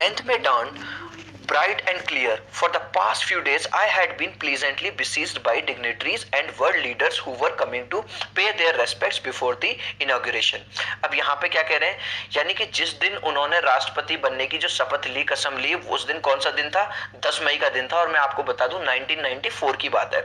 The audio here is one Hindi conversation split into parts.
length may dawn bright and clear. For the past few days, I had been pleasantly besieged by dignitaries and world leaders who were coming to pay their respects before the inauguration. अब यहाँ पे क्या कह रहे हैं, यानी कि जिस दिन उन्होंने राष्ट्रपति बनने की जो शपथ ली, कसम ली, उस दिन कौन सा दिन था? 10 मई का दिन था, और मैं आपको बता दूं 1994 की बात है.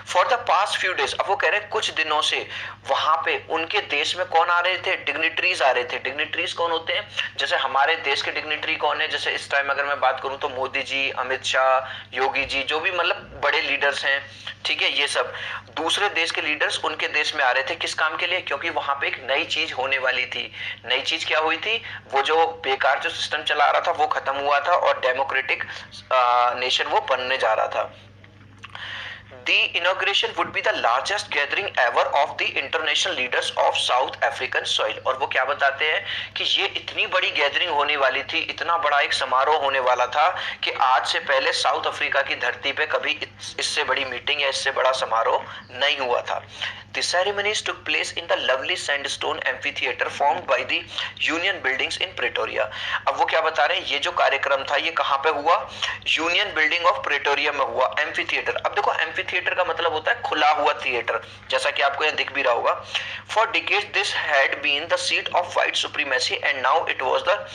For the past few days, अब वो कह रहे हैं कुछ दिनों से वहां पे उनके देश में कौन आ रहे थे? डिग्निटरीज आ रहे थे. डिग्निटरीज कौन होते हैं? जैसे हमारे देश के डिग्निटरी कौन है? जैसे इस टाइम अगर मैं बात करूं तो मोदी जी, अमित शाह, योगी जी, जो भी मतलब बड़े लीडर्स हैं, ठीक है, ये सब दूसरे देश के लीडर्स उनके देश में आ रहे थे. किस काम के लिए? क्योंकि वहां पे एक नई चीज होने वाली थी. नई चीज क्या हुई थी? वो जो बेकार जो सिस्टम चला रहा था वो खत्म हुआ था और डेमोक्रेटिक नेशन वो बनने जा रहा था. The inauguration would be the largest gathering ever of the international leaders of South African soil. और वो क्या बताते हैं कि ये इतनी बड़ी गैदरिंग होने वाली थी, इतना बड़ा एक समारोह होने वाला था कि आज से पहले साउथ अफ्रीका की धरती पे कभी इससे बड़ी मीटिंग या इससे बड़ा समारोह नहीं हुआ था. The ceremonies took place in the lovely sandstone amphitheater formed by the Union Buildings in Pretoria. अब वो क्या बता रहे हैं, ये जो कार्यक्रम था ये कहाँ पे हुआ? यूनियन बिल्डिंग ऑफ प्रेटोरिया में हुआ. एम्फीथिएटर, अब देखो एम्फीथिएटर का मतलब होता है खुला हुआ थिएटर, जैसा कि आपको यहाँ दिख भी रहा होगा. For decades this had been the seat of white supremacy and now it was the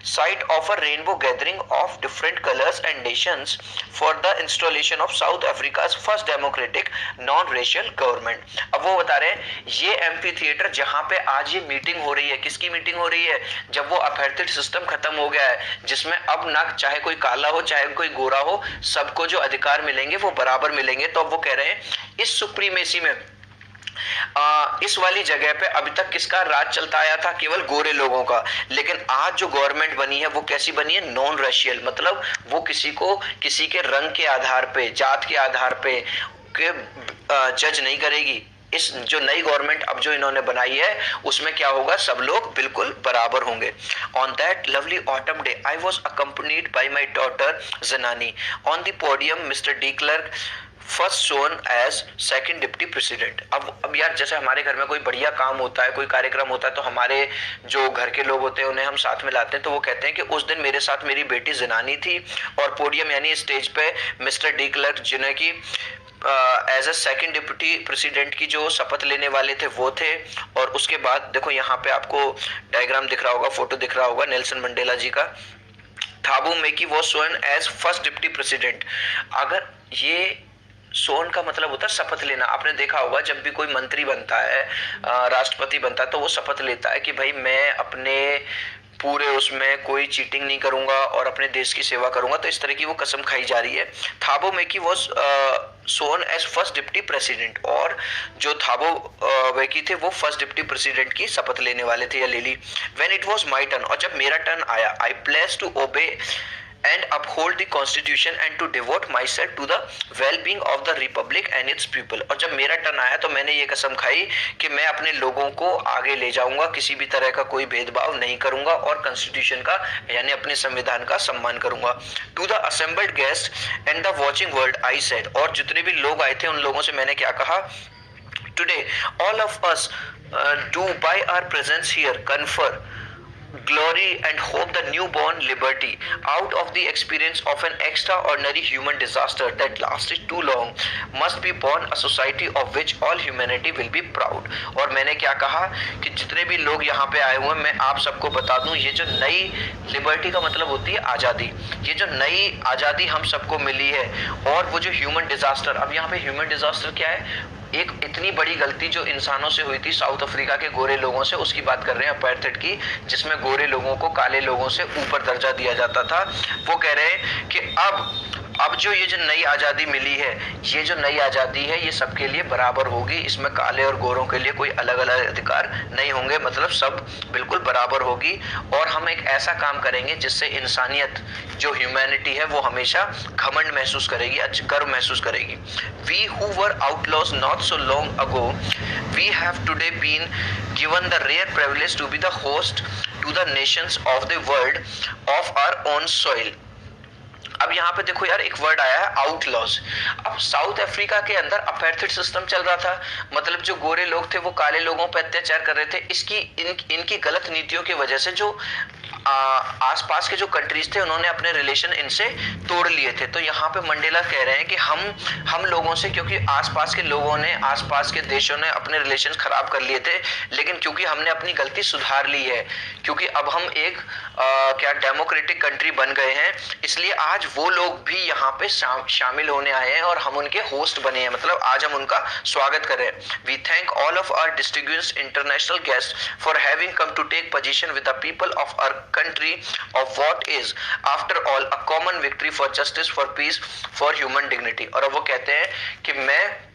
site of a rainbow gathering of different colors and nations for the installation of South Africa's first democratic non-racial government. अब वो बता रहे हैं ये एम्फी थिएटर जहां पे आज ये मीटिंग हो रही है, किसकी मीटिंग हो रही है? जब वो अपार्थाइड सिस्टम खत्म हो गया है, जिसमें अब ना चाहे कोई काला हो चाहे कोई गोरा हो, सबको जो अधिकार मिलेंगे वो बराबर मिलेंगे. तो अब वो कह रहे हैं इस सुप्रीमेसी में इस वाली जगह पे अभी तक किसका राज चलता आया था? केवल गोरे लोगों का. लेकिन आज जो गवर्नमेंट बनी है वो कैसी बनी है? नॉन रेशियल, मतलब वो किसी को किसी के रंग के आधार पे, जात के आधार पे जज नहीं करेगी. इस जो नई गवर्नमेंट अब जो इन्होंने बनाई है उसमें क्या होगा? सब लोग बिल्कुल बराबर होंगे. On that lovely autumn day I was accompanied by my daughter Janani. On the podium mister De Klerk first shown as second deputy president. अब यार जैसे हमारे घर में कोई बढ़िया काम होता है, कोई कार्यक्रम होता है, तो हमारे जो घर के लोग होते हैं उन्हें हम साथ में लाते हैं. तो वो कहते हैं कि उस दिन मेरे साथ मेरी बेटी जनानी थी और पोडियम यानी स्टेज पे मिस्टर डी क्लर्क जिन्हें की as a second deputy president की जो शपथ लेने वाले थे वो थे. और उसके बाद देखो यहाँ पे आपको डायग्राम दिख रहा होगा, फोटो दिख रहा होगा नेल्सन मंडेला जी का. Thabo Mbeki was shown as first deputy president. अगर ये सोन का मतलब होता है शपथ लेना. आपने देखा होगा जब भी कोई मंत्री बनता है, राष्ट्रपति बनता है, तो वो शपथ लेता है कि भाई मैं अपने पूरे उसमें कोई चीटिंग नहीं करूंगा और अपने देश की सेवा करूंगा. तो इस तरह की वो कसम खाई जा रही है. Thabo Mbeki was sworn as first deputy president, और जो थाबो मेकी थे वो फर्स्ट डिप्टी प्रेसिडेंट की शपथ लेने वाले थे या ले ली. When it was my turn, और जब मेरा टर्न आया, I pledged to obey and uphold the constitution and to devote myself to the well-being of the republic and its people. और जब मेरा टर्न आया तो मैंने ये कसम खाई कि मैं अपने लोगों को आगे ले जाऊंगा, किसी भी तरह का कोई भेदभाव नहीं करूंगा और कॉन्स्टिट्यूशन का यानी अपने संविधान का सम्मान करूंगा. To the assembled guest and the watching world I said, और जितने भी लोग आए थे उन लोगों से मैंने क्या कहा? Today all of us do by our presence here confer glory and hope the newborn liberty out of the experience of an extraordinary human disaster that lasted too long must be born a society of which all humanity will be proud. और मैंने क्या कहा कि जितने भी लोग यहाँ पे आए हुए हैं मैं आप सबको बता दूं, ये जो नई लिबर्टी का मतलब होती है आज़ादी, ये जो नई आज़ादी हम सबको मिली है, और वो जो ह्यूमन डिजास्टर, अब यहाँ पे ह्यूमन डिजास्टर क्या है? एक इतनी बड़ी गलती जो इंसानों से हुई थी साउथ अफ्रीका के गोरे लोगों से, उसकी बात कर रहे हैं अपार्थाइड की, जिसमें गोरे लोगों को काले लोगों से ऊपर दर्जा दिया जाता था. वो कह रहे हैं कि अब जो ये जो नई आज़ादी मिली है, ये जो नई आज़ादी है ये सबके लिए बराबर होगी. इसमें काले और गोरों के लिए कोई अलग अलग अधिकार नहीं होंगे, मतलब सब बिल्कुल बराबर होगी. और हम एक ऐसा काम करेंगे जिससे इंसानियत जो ह्यूमैनिटी है वो हमेशा घमंड महसूस करेगी, गर्व महसूस करेगी. We who were outlaws not so long ago we have today been given the rare privilege to be the host to the nations of the world on our own soil. अब यहाँ पे देखो यार एक वर्ड आया है आउटलॉज. अब साउथ अफ्रीका के अंदर अपार्थाइड सिस्टम चल रहा था, मतलब जो गोरे लोग थे वो काले लोगों पर अत्याचार कर रहे थे. इनकी गलत नीतियों की वजह से जो आसपास के जो कंट्रीज थे उन्होंने अपने रिलेशन इनसे तोड़ लिए थे। तो यहाँ पे मंडेला कह रहे हैं कि हम लोगों से, क्योंकि आसपास के लोगों ने, आसपास के देशों ने अपने रिलेशन खराब कर लिए थे, लेकिन क्योंकि हमने अपनी गलती सुधार ली है, क्योंकि अब हम एक क्या डेमोक्रेटिक कंट्री बन गए हैं, इसलिए आज वो लोग भी यहाँ पे शामिल होने आए हैं और हम उनके होस्ट बने हैं, मतलब आज हम उनका स्वागत कर रहे हैं। We thank all of our distinguished international guest for having come to take position with the people of our country of what is after all a common victory for justice, for peace, for human dignity. और अब वो कहते हैं कि मैं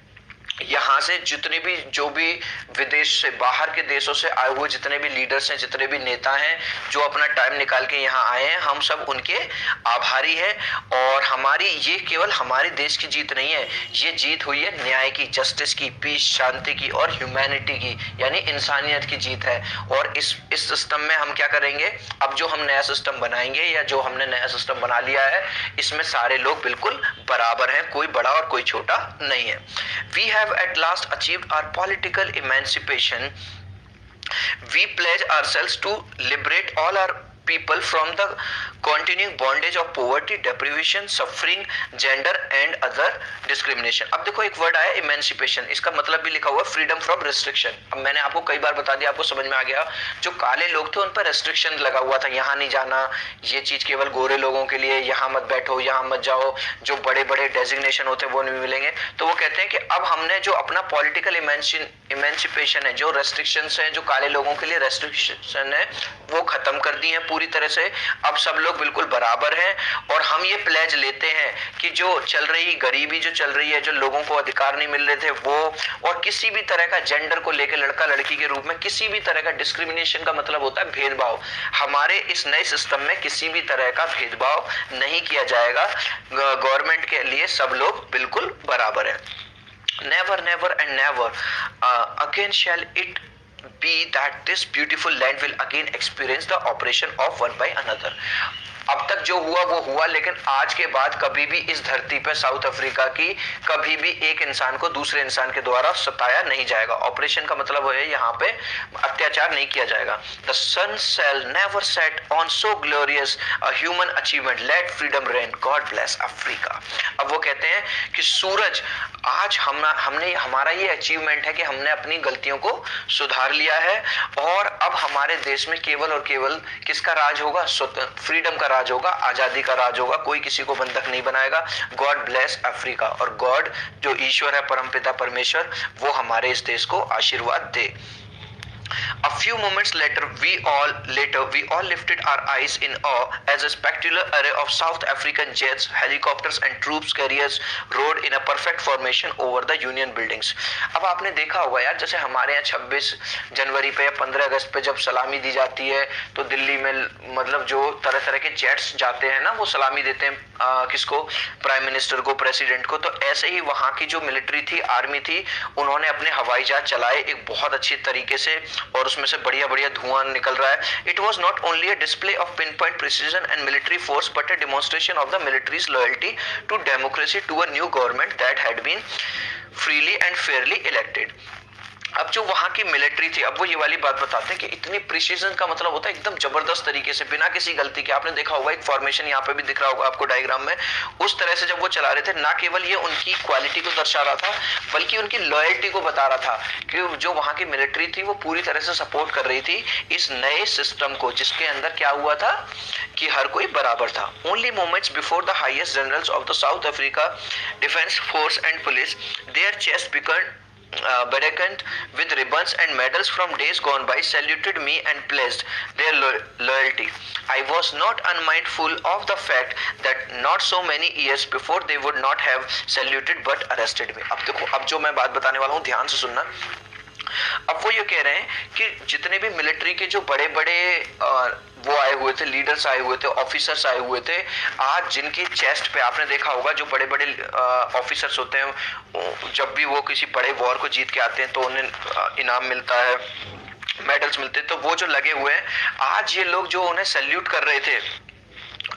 यहाँ से जितने भी, जो भी विदेश से, बाहर के देशों से आए हुए जितने भी लीडर्स हैं, जितने भी नेता हैं जो अपना टाइम निकाल के यहाँ आए हैं, हम सब उनके आभारी हैं। और हमारी ये केवल हमारे देश की जीत नहीं है, ये जीत हुई है न्याय की, जस्टिस की, पीस, शांति की और ह्यूमैनिटी की, यानी इंसानियत की जीत है। और इस सिस्टम में हम क्या करेंगे, अब जो हम नया सिस्टम बनाएंगे या जो हमने नया सिस्टम बना लिया है, इसमें सारे लोग बिल्कुल बराबर हैं, कोई बड़ा और कोई छोटा नहीं है। We have at last achieved our political emancipation. We pledge ourselves to liberate all our people from the continuing bondage of poverty, deprivation, suffering, gender and other discrimination. अब देखो एक वर्ड आया इमेंसिपेशन, इसका मतलब भी लिखा हुआ फ्रीडम फ्रॉम रिस्ट्रिक्शन। अब मैंने आपको कई बार बता दिया, आपको समझ में आ गया, जो काले लोग थे उन पर रेस्ट्रिक्शन लगा हुआ था, यहाँ नहीं जाना, ये चीज केवल गोरे लोगों के लिए, यहाँ मत बैठो, यहाँ मत जाओ, जो बड़े बड़े डेजिग्नेशन होते हैं वो नहीं मिलेंगे। तो वो कहते हैं कि अब हमने जो अपना पॉलिटिकल इमेंसिपेशन है, जो रेस्ट्रिक्शंस हैं, जो काले लोगों के लिए रेस्ट्रिक्शन है, वो खत्म कर दी है पूरी तरह से। अब सब लोग बिल्कुल बराबर हैं और हम ये प्लेज लेते हैं कि जो चल रही गरीबी, जो चल रही है, जो लोगों को अधिकार नहीं मिल रहे थे वो, और किसी भी तरह का जेंडर को लेकर, लड़का लड़की के रूप में किसी भी तरह का डिस्क्रिमिनेशन का मतलब होता है भेदभाव, हमारे इस नए सिस्टम में किसी भी तरह का भेदभाव नहीं किया जाएगा। गवर्नमेंट के लिए सब लोग बिल्कुल बराबर है। Never never and never again shall it be that this beautiful land will again experience the oppression of one by another. अब तक जो हुआ वो हुआ, लेकिन आज के बाद कभी भी इस धरती पे साउथ अफ्रीका की कभी भी एक इंसान को दूसरे इंसान के द्वारा सताया नहीं जाएगा। ऑपरेशन का मतलब है यहाँ पे अत्याचार नहीं किया जाएगा। The sun shall never set on so glorious a human achievement. Let freedom reign. God bless Africa. अब वो कहते हैं कि सूरज, आज हमने हमारा ये अचीवमेंट है कि हमने अपनी गलतियों को सुधार लिया है और अब हमारे देश में केवल और केवल किसका राज होगा? फ्रीडम का राज होगा, आजादी का राज होगा, कोई किसी को बंधक नहीं बनाएगा। God bless Africa. और गॉड जो ईश्वर है, परमपिता परमेश्वर, वो हमारे इस देश को आशीर्वाद दे। A few moments later, we all lifted our eyes in awe as a spectacular array of South African jets, helicopters and troops carriers rode in a perfect formation over the Union buildings. अब आपने देखा होगा यार, जैसे हमारे यहाँ 26 जनवरी पे या 15 अगस्त पे जब सलामी दी जाती है तो दिल्ली में मतलब जो तरह तरह के जेट्स जाते हैं ना, वो सलामी देते हैं किसको? प्राइम मिनिस्टर को, प्रेसिडेंट को। तो ऐसे ही वहाँ की जो मिलिट्री थी, आर्मी थी, उन्होंने अपने हवाई जहाज चलाए एक बहुत अच्छे तरीके से और उसमें से बढ़िया बढ़िया धुआं निकल रहा है। It was not only a display of pinpoint precision and military force but a demonstration of the military's loyalty to democracy, to a new government that had been freely and fairly elected. अब जो वहां की मिलिट्री थी, अब वो ये वाली बात बताते हैं कि इतनी प्रिसीजन का मतलब होता है एकदम जबरदस्त तरीके से, बिना किसी गलती के। आपने देखा होगा एक फॉर्मेशन यहाँ पे भी दिख रहा होगा आपको डायग्राम में, उस तरह से जब वो चला रहे थे, ना केवल ये उनकी क्वालिटी को दर्शा रहा था बल्कि उनकी लॉयल्टी को बता रहा था कि जो वहां की मिलिट्री थी वो पूरी तरह से सपोर्ट कर रही थी इस नए सिस्टम को, जिसके अंदर क्या हुआ था कि हर कोई बराबर था। Only moments before the highest generals of the South Africa defence force and police, their chest beckon bedecked with ribbons and medals from days gone by, saluted me and pledged their loyalty. I was not unmindful of the fact that not so many years before they would not have saluted but arrested me. अब देखो, अब जो मैं बात बताने वाला हूँ ध्यान से सुनना। अब वो ये कह रहे हैं कि जितने भी मिलिट्री के जो बड़े बड़े वो आए हुए थे, लीडर्स आए हुए थे, ऑफिसर्स आए हुए थे, आज जिनकी चेस्ट पे आपने देखा होगा जो बड़े बड़े ऑफिसर्स होते हैं, जब भी वो किसी बड़े वॉर को जीत के आते हैं तो उन्हें इनाम मिलता है, मेडल्स मिलते हैं, तो वो जो लगे हुए हैं, आज ये लोग जो उन्हें सैल्यूट कर रहे थे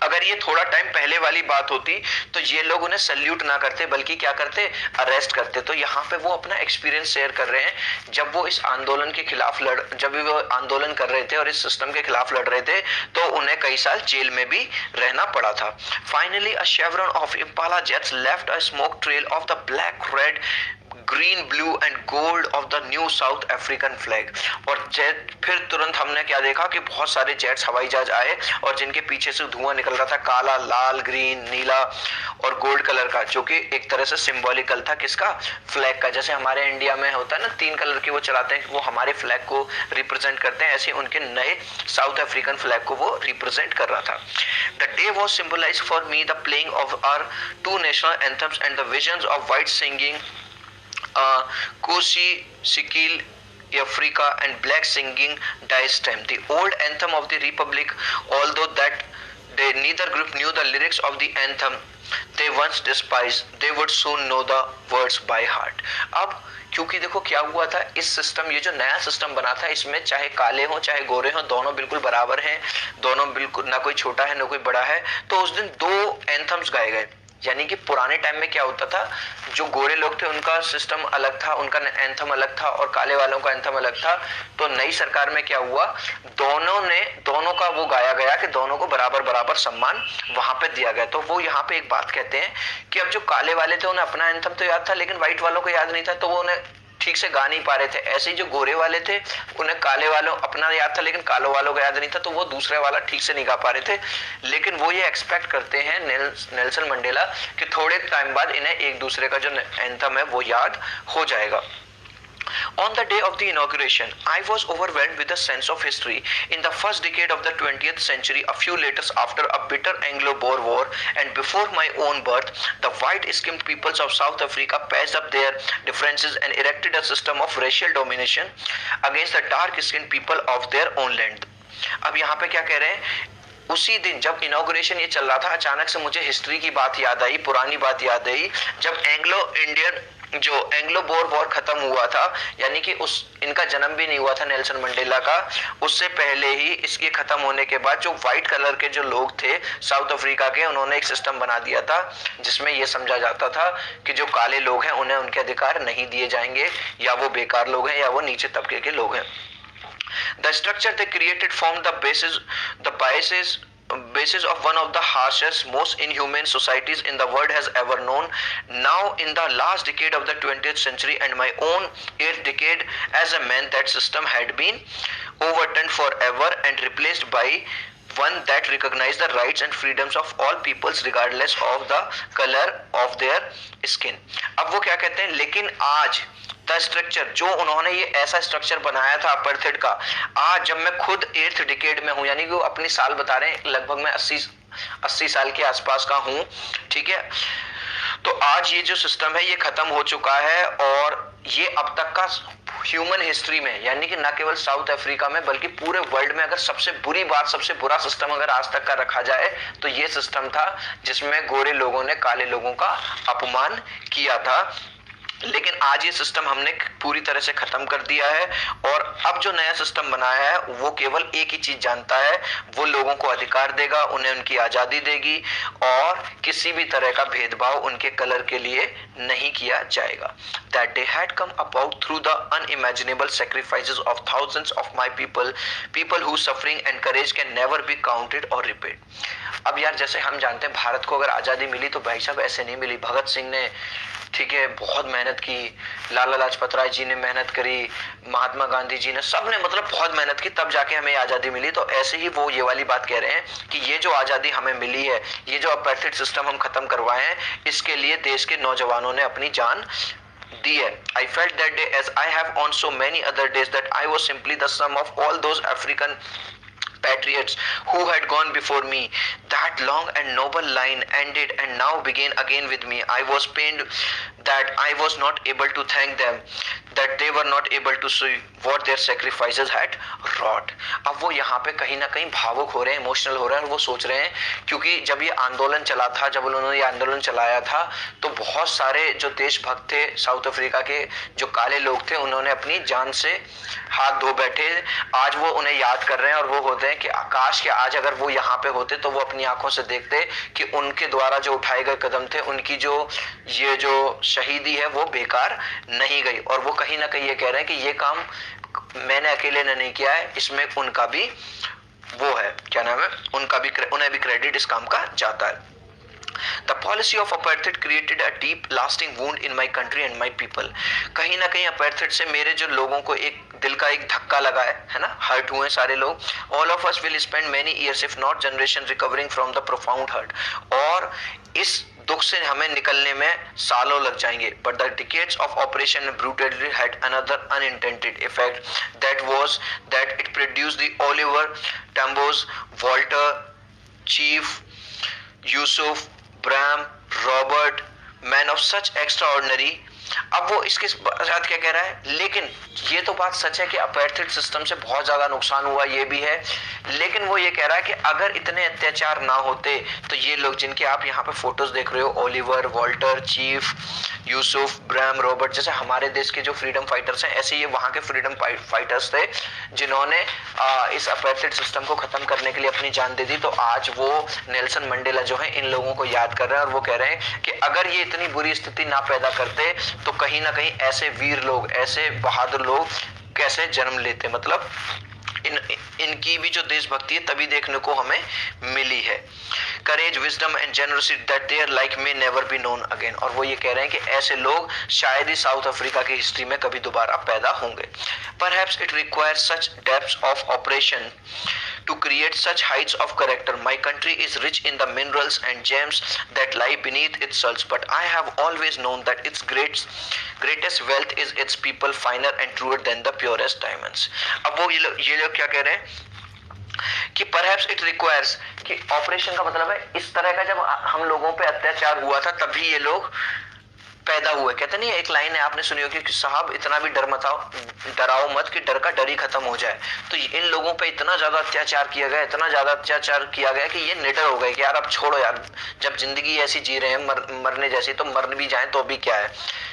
अगर ये थोड़ा टाइम पहले वाली बात होती तो ये लोग उन्हें सल्यूट ना करते बल्कि क्या करते, अरेस्ट करते। तो यहाँ पे वो अपना एक्सपीरियंस शेयर कर रहे हैं जब वो इस आंदोलन के खिलाफ जब भी वो आंदोलन कर रहे थे और इस सिस्टम के खिलाफ लड़ रहे थे तो उन्हें कई साल जेल में भी रहना पड़ा था। Finally a शेवरन of Impala jets left a smoke trail of the black, red, green, blue and gold of the new south African flag. और जेट फिर तुरंत हमने क्या देखा कि बहुत सारे जेट्स, हवाई जहाज आए और जिनके पीछे से धुआं निकल रहा था, काला, लाल, ग्रीन, नीला और गोल्ड कलर का, जो कि एक तरह से सिंबॉलिकल था किसका, फ्लैग का। जैसे हमारे इंडिया में होता है ना 3 कलर के वो चलाते हैं, वो हमारे फ्लैग को रिप्रेजेंट करते हैं, ऐसे उनके नए साउथ अफ्रीकन फ्लैग को वो रिप्रेजेंट कर रहा था। The day was symbolize for me the playing of our 2 national anthems and the visions of white singing Kosi, Sikil, Africa and black singing dice time. The old anthem of the Republic, although that neither group knew the lyrics of the anthem they once despised, they would soon know the words by heart. अब क्योंकि देखो क्या हुआ था, इस सिस्टम, ये जो नया सिस्टम बना था, इसमें चाहे काले हो चाहे गोरे हो, दोनों बिल्कुल बराबर हैं, दोनों बिल्कुल, ना कोई छोटा है ना कोई बड़ा है। तो उस दिन 2 एंथम्स गाए गए। यानी कि पुराने टाइम में क्या होता था, जो गोरे लोग थे उनका सिस्टम अलग था, उनका एंथम अलग था और काले वालों का एंथम अलग था। तो नई सरकार में क्या हुआ, दोनों का वो गाया गया कि दोनों को बराबर बराबर सम्मान वहां पे दिया गया। तो वो यहाँ पे एक बात कहते हैं कि अब जो काले वाले थे उन्हें अपना एंथम तो याद था लेकिन व्हाइट वालों को याद नहीं था, तो वो उन्हें ठीक से गा नहीं पा रहे थे। ऐसे ही जो गोरे वाले थे उन्हें काले वालों अपना याद था लेकिन कालो वालों का याद नहीं था, तो वो दूसरे वाला ठीक से नहीं गा पा रहे थे। लेकिन वो ये एक्सपेक्ट करते हैं नेल्सन मंडेला कि थोड़े टाइम बाद इन्हें एक दूसरे का जो एंथम है वो याद हो जाएगा। On the day of the inauguration, I was overwhelmed with a sense of history. In the first decade of the 20th century, a few letters after a bitter Anglo-Boer war and before my own birth, the white-skinned peoples of South Africa patched up their differences and erected a system of racial domination against the dark-skinned people of their own land. अब यहाँ पे क्या कह रहे हैं, उसी दिन जब इनॉग्रेशन ये चल रहा था, अचानक से मुझे हिस्ट्री की बात याद आई, पुरानी बात याद आई, जब एंग्लो बोर वॉर खत्म हुआ था, यानी कि इनका जन्म भी नहीं हुआ था नेल्सन मंडेला का, उससे पहले ही इसके खत्म होने के बाद जो व्हाइट कलर के जो लोग थे साउथ अफ्रीका के, उन्होंने एक सिस्टम बना दिया था जिसमें यह समझा जाता था कि जो काले लोग हैं उन्हें उनके अधिकार नहीं दिए जाएंगे, या वो बेकार लोग हैं या वो नीचे तबके के लोग हैं। The structure they created formed the basis of one of the harshest, most inhumane societies in the world has ever known. Now, in the last decade of the 20th century and my own 8th decade as a man, that system had been overturned forever and replaced by one that recognized the rights and freedoms of all peoples regardless of the color of their skin. अब वो क्या कहते हैं, लेकिन आज द स्ट्रक्चर, जो उन्होंने ये ऐसा स्ट्रक्चर बनाया था अपार्थाइड का, आज जब मैं खुद 8th डिकेड में हूं, यानी कि वो अपनी साल बता रहे हैं, लगभग मैं 80 साल के आसपास का हूं, ठीक है, तो आज ये जो सिस्टम है ये खत्म हो चुका है और ये अब तक का ह्यूमन हिस्ट्री में, यानी कि न केवल साउथ अफ्रीका में बल्कि पूरे वर्ल्ड में अगर सबसे बुरी बात, सबसे बुरा सिस्टम अगर आज तक का रखा जाए तो ये सिस्टम था जिसमें गोरे लोगों ने काले लोगों का अपमान किया था। लेकिन आज ये सिस्टम हमने पूरी तरह से खत्म कर दिया है और अब जो नया सिस्टम बनाया है वो केवल एक ही चीज जानता है, वो लोगों को अधिकार देगा, उन्हें उनकी आजादी देगी और किसी भी तरह का भेदभाव उनके कलर के लिए नहीं किया जाएगा। That day had come about through the unimaginable sacrifices of thousands of my people whose suffering and courage can never be counted or repaid. अब यार जैसे हम जानते हैं भारत को अगर आजादी मिली तो भाई साहब ऐसे नहीं मिली, भगत सिंह ने, ठीक है, बहुत मेहनत की, लाला लाजपत राय जी ने मेहनत करी, महात्मा गांधी जी ने, सबने मतलब बहुत मेहनत की, तब जाके हमें आजादी मिली। तो ऐसे ही वो ये वाली बात कह रहे हैं कि ये जो आजादी हमें मिली है, ये जो अपार्थाइड सिस्टम हम खत्म करवाए हैं, इसके लिए देश के नौजवानों ने अपनी जान दी है। I felt that day as I have on so many other days that I was simply the sum of all those African patriots who had gone before me. That long and noble line ended and now began again with me. I was pained that I was not able to thank them, that they were not able to see what their sacrifices had wrought. अब वो यहाँ पे कहीं ना कहीं भावुक हो रहे हैं, इमोशनल हो रहे हैं और वो सोच रहे हैं, क्योंकि जब ये आंदोलन चला था, जब उन्होंने ये आंदोलन चलाया था तो बहुत सारे जो देशभक्त थे साउथ अफ्रीका के, जो काले लोग थे, उन्होंने अपनी जान से हाथ धो बैठे। आज वो उन्हें याद कर रहे हैं और वो होते हैं हैं कि आकाश के आज अगर वो यहाँ पे होते तो वो अपनी आंखों से देखते कि उनके द्वारा जो उठाए गए कदम थे, उनकी जो ये जो शहीदी है वो बेकार नहीं गई। और वो कहीं ना कहीं ये कह रहे हैं कि ये काम मैंने अकेले ने नहीं किया है, इसमें उनका भी वो है, क्या नाम है, उन्हें भी क्रेडिट इस काम का जाता है। The policy of apartheid created a deep lasting wound in my country and my people. कहीं ना कहीं apartheid से मेरे जो लोगों को एक दिल का एक धक्का लगा है ना, हर्ट हुए सारे लोग। All of us will spend many years if not generation recovering from the profound hurt. और इस दुख से हमें निकलने में सालों लग जाएंगे। But the decades of operation brutality had another unintended effect, that was that it produced the Oliver Tambo's, Walter, Chief, Yusuf, Bram, Robert, man of such extraordinary. अब वो इसके साथ क्या कह रहा है, लेकिन ये तो बात सच है कि अपार्थाइड सिस्टम से बहुत ज्यादा नुकसान हुआ, ये भी है, लेकिन वो ये कह रहा है कि अगर इतने अत्याचार ना होते तो ये लोग जिनके आप यहाँ पे फोटोज देख रहे हो, Oliver, Walter, chief, Yusuf, Bram, Robert, जैसे हमारे देश के जो फ्रीडम फाइटर्स हैं, ऐसे ये वहां के फ्रीडम फाइटर्स थे जिन्होंने इस अपार्थाइड सिस्टम को खत्म करने के लिए अपनी जान दे दी। तो आज वो नेल्सन मंडेला जो है इन लोगों को याद कर रहे हैं और वो कह रहे हैं कि अगर ये इतनी बुरी स्थिति ना पैदा करते तो कहीं ना कहीं ऐसे वीर लोग, ऐसे बहादुर लोग कैसे जन्म लेते। मतलब इनकी भी जो देशभक्ति है तभी देखने को हमें मिली है। Courage, wisdom and generosity that their like may never be known again. और वो ये कह रहे हैं कि ऐसे लोग शायद ही साउथ अफ्रीका की हिस्ट्री में कभी दोबारा पैदा होंगे। Perhaps it requires such depths of operation to create such heights of character. My country is rich in the minerals and gems that lie beneath its soil, but I have always known that its greatest wealth is its people, finer and truer than the purest diamonds. अब वो ये लोग क्या कह रहे हैं कि perhaps it requires, कि ऑपरेशन का मतलब है इस तरह का, जब हम लोगों पे अत्याचार हुआ था तभी ये लोग पैदा हुए। कहते नहीं, एक लाइन है आपने सुनी होगी कि साहब इतना भी डराओ मत कि डर का डर ही खत्म हो जाए। तो इन लोगों पे इतना ज्यादा अत्याचार किया गया, इतना ज्यादा अत्याचार किया गया कि ये निडर हो गए कि यार अब छोड़ो यार, जब जिंदगी ऐसी जी रहे हैं मरने जैसी, तो मर भी जाए तो भी क्या है,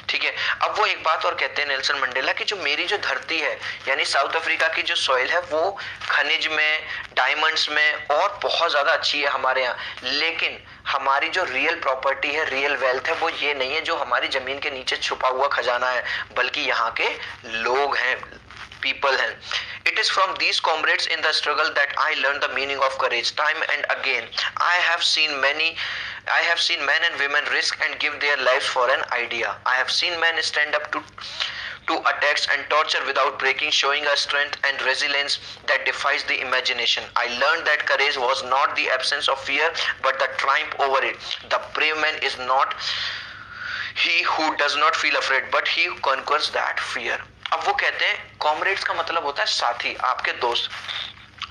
ठीक है। अब वो एक बात और कहते हैं नेल्सन मंडेला कि जो मेरी जो धरती है यानी साउथ अफ्रीका की जो सॉइल है वो खनिज में, डायमंड्स में और बहुत ज्यादा अच्छी है हमारे यहाँ, लेकिन हमारी जो रियल प्रॉपर्टी है, रियल वेल्थ है, वो ये नहीं है जो हमारी जमीन के नीचे छुपा हुआ खजाना है, बल्कि यहाँ के लोग हैं, people हैं। It is from these comrades in the struggle that I learned the meaning of courage. Time and again, I have seen men and women risk and give their lives for an idea. I have seen men stand up to attacks and torture without breaking, showing a strength and resilience that defies the imagination. I learned that courage was not the absence of fear, but the triumph over it. The brave man is not he who does not feel afraid, but he who conquers that fear. अब वो कहते हैं कॉमरेड्स का मतलब होता है साथी, आपके दोस्त।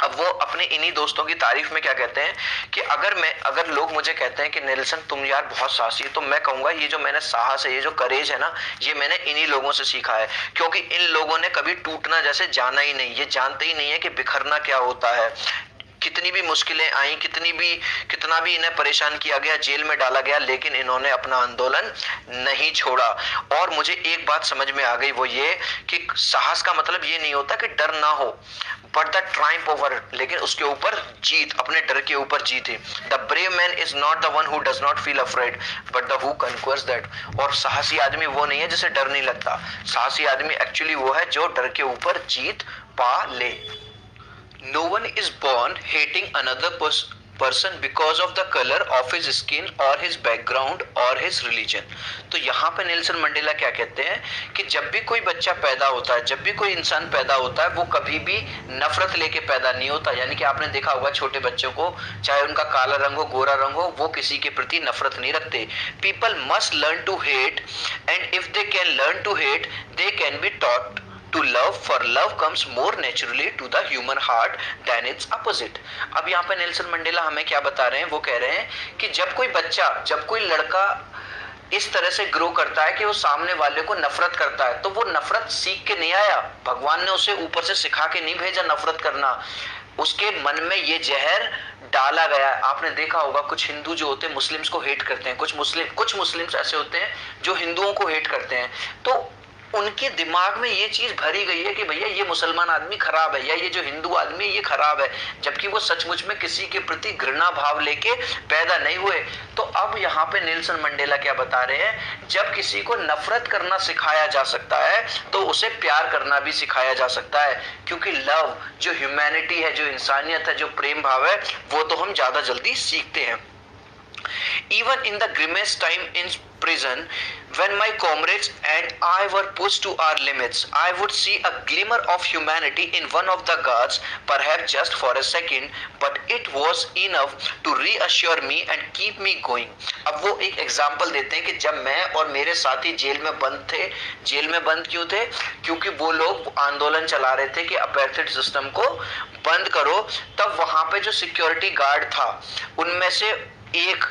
अब वो अपने इन्हीं दोस्तों की तारीफ में क्या कहते हैं कि अगर लोग मुझे कहते हैं कि नेल्सन तुम यार बहुत साहसी है, तो मैं कहूंगा ये जो मैंने साहस है, ये जो करेज है ना, ये मैंने इन्हीं लोगों से सीखा है, क्योंकि इन लोगों ने कभी टूटना जैसे जाना ही नहीं, ये जानते ही नहीं है कि बिखरना क्या होता है। कितनी भी मुश्किलें आई, कितना भी इन्हें परेशान किया गया, जेल में डाला गया, लेकिन इन्होंने अपना आंदोलन नहीं छोड़ा। और मुझे एक बात समझ में आ गई, वो ये कि साहस का मतलब ये नहीं होता कि डर ना हो, बट द ट्रायम्फ ओवर, लेकिन उसके ऊपर जीत, अपने डर के ऊपर जीत है। The brave man is not the one who does not feel afraid, but the who conquers that. और साहसी आदमी वो नहीं है जिसे डर नहीं लगता, साहसी आदमी एक्चुअली वो है जो डर के ऊपर जीत पा ले। No one is born hating another person because of the color of his skin or his background or his religion. तो यहाँ पे नेल्सन मंडेला क्या कहते हैं कि जब भी कोई बच्चा पैदा होता है, जब भी कोई इंसान पैदा होता है, वो कभी भी नफरत लेके पैदा नहीं होता। यानी कि आपने देखा होगा छोटे बच्चों को, चाहे उनका काला रंग हो, गोरा रंग हो, वो किसी के प्रति नफरत नहीं रखते। People must learn to hate, and if they can learn to hate, they can be taught to love, for love comes more naturally to the human heart than its opposite. अब यहाँ पे नेल्सन मंडेला हमें क्या बता रहे हैं, वो कह रहे हैं कि जब कोई बच्चा, जब कोई लड़का इस तरह से ग्रो करता है कि वो सामने वाले को नफरत करता है, तो वो नफरत सीख के नहीं आया, भगवान ने उसे ऊपर से सिखा के नहीं भेजा नफरत करना, उसके मन में ये जहर डाला गया। आपने देखा होगा कुछ हिंदू जो होते हैं मुस्लिम्स को हेट करते हैं, कुछ मुस्लिम्स ऐसे होते हैं जो हिंदुओं को हेट करते हैं। तो उनके दिमाग में ये चीज भरी गई है कि भैया ये मुसलमान आदमी खराब है या ये जो हिंदू आदमी ये खराब है, जबकि वो सचमुच में किसी के प्रति घृणा भाव लेके पैदा नहीं हुए। तो अब यहाँ पे नेल्सन मंडेला क्या बता रहे हैं, जब किसी को नफरत करना सिखाया जा सकता है तो उसे प्यार करना भी सिखाया जा सकता है, क्योंकि लव, जो ह्यूमैनिटी है, जो इंसानियत है, जो प्रेम भाव है, वो तो हम ज्यादा जल्दी सीखते हैं। Even in the grimmest time in prison, when my comrades and I were pushed to our limits, I would see a glimmer of humanity in one of the guards, perhaps just for a second, but it was enough to reassure me and keep me going. अब वो एक एग्जाम्पल देते हैं कि जब मैं और मेरे साथी जेल में बंद थे, जेल में बंद क्यों थे? क्योंकि वो लोग आंदोलन चला रहे थे कि अपेर्थाइड सिस्टम को बंद करो। तब वहां पे जो सिक्योरिटी गार्ड था, उनमें से एक,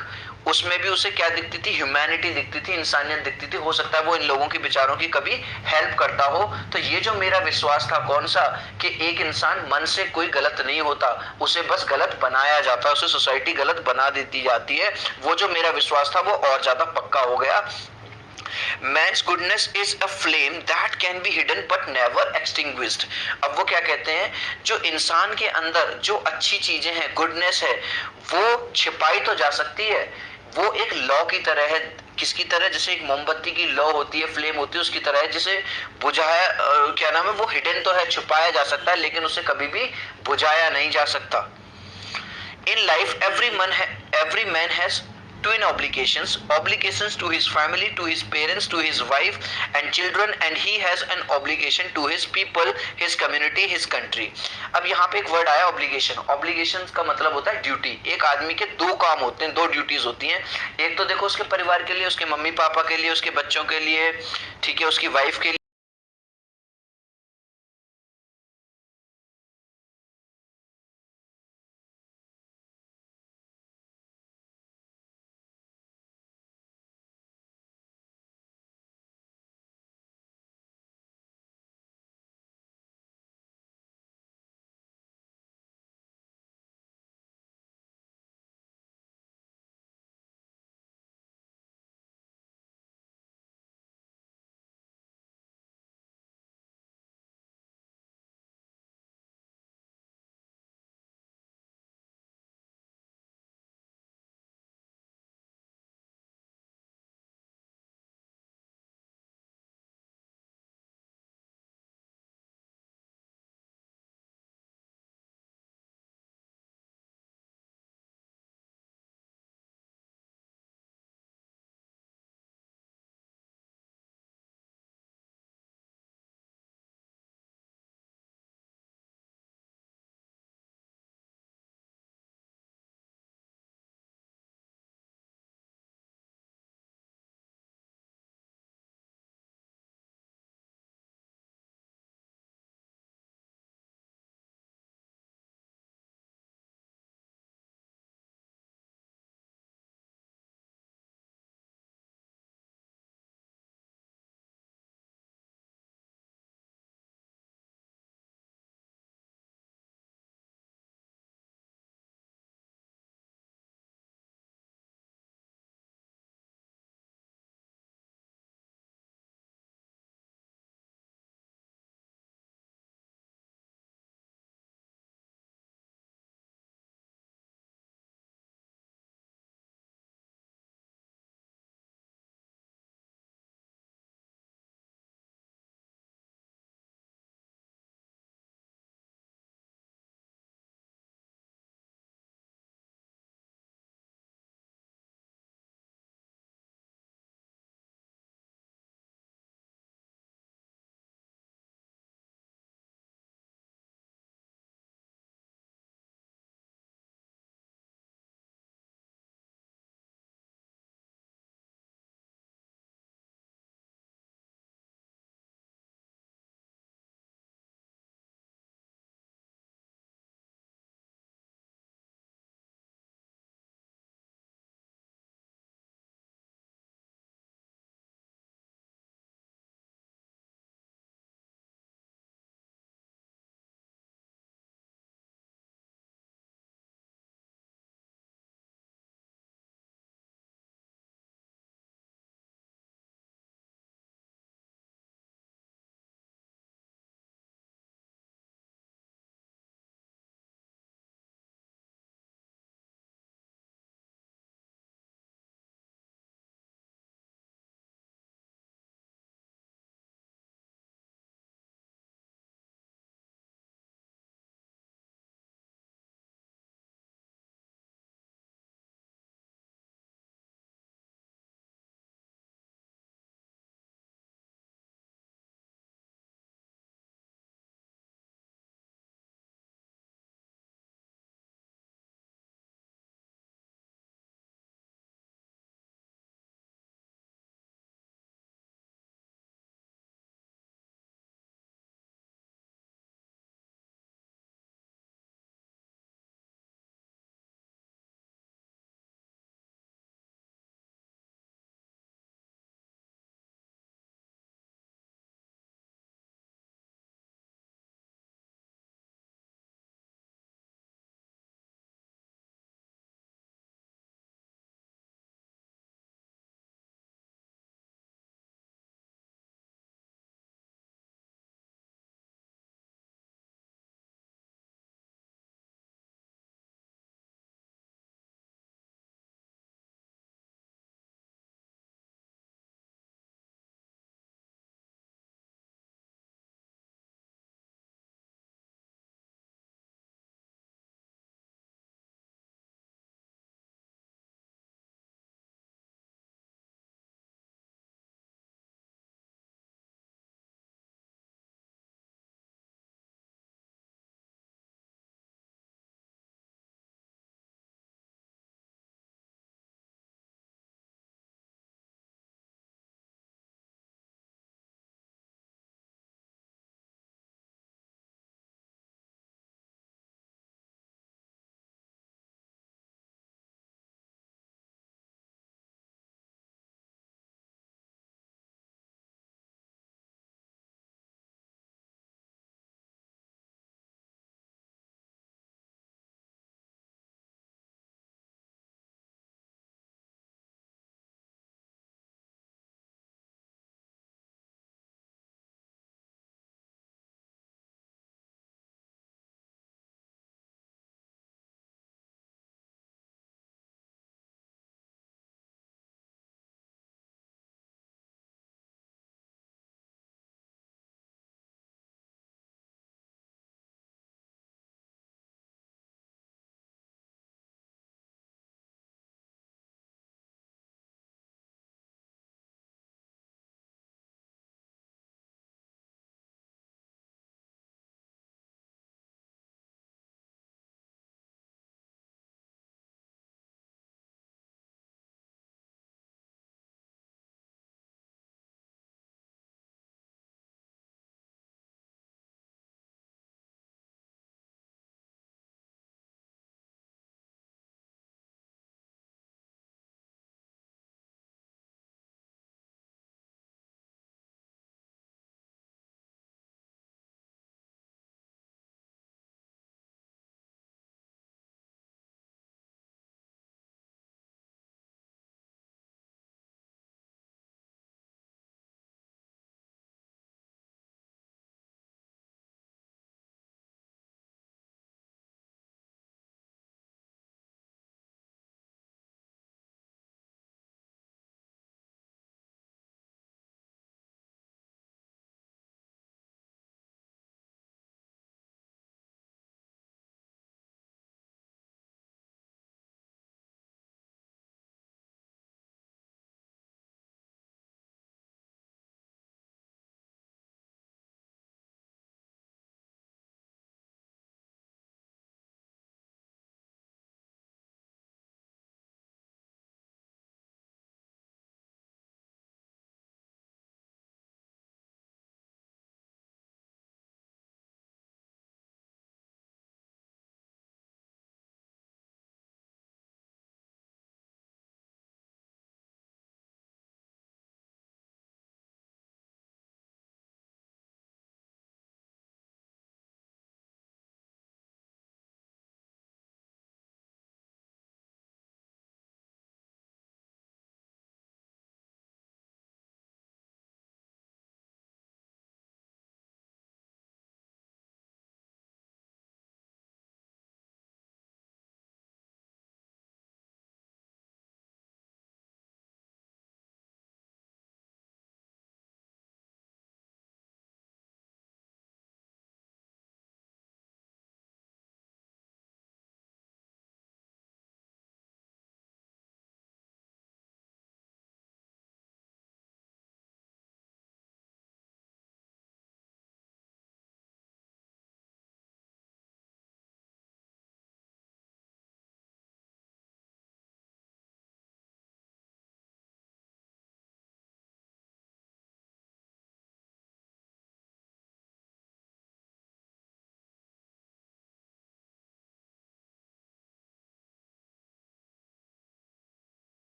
उसमें भी उसे क्या दिखती थी? ह्यूमैनिटी दिखती थी, इंसानियत दिखती थी। हो सकता है वो इन लोगों की बेचारों की कभी हेल्प करता हो। तो ये जो मेरा विश्वास था, कौन सा, कि एक इंसान मन से कोई गलत नहीं होता, उसे बस गलत बनाया जाता है, उसे सोसाइटी गलत बना देती जाती है, वो जो मेरा विश्वास था वो और ज्यादा पक्का हो गया। Man's goodness is a flame that can be hidden but never extinguished. अब वो क्या कहते हैं, जो इंसान के अंदर जो अच्छी चीजें हैं, गुडनेस है, वो छिपाई तो जा सकती है। वो एक लौ की तरह है। किसकी तरह? जैसे एक मोमबत्ती की लौ होती है, फ्लेम होती है, उसकी तरह है, जिसे बुझाया क्या नाम है, वो हिडन तो है, छुपाया जा सकता है, लेकिन उसे कभी भी बुझाया नहीं जा सकता। In life, every man has twin obligations to his family, to his parents, to his wife and children, and he has an obligation to his people, his community, his country. अब यहाँ पे एक वर्ड आया ऑब्लिगेशन का मतलब होता है ड्यूटी। एक आदमी के दो काम होते हैं, दो ड्यूटीज होती हैं। एक तो देखो उसके परिवार के लिए, उसके मम्मी पापा के लिए, उसके बच्चों के लिए, ठीक है, उसकी वाइफ के लिए,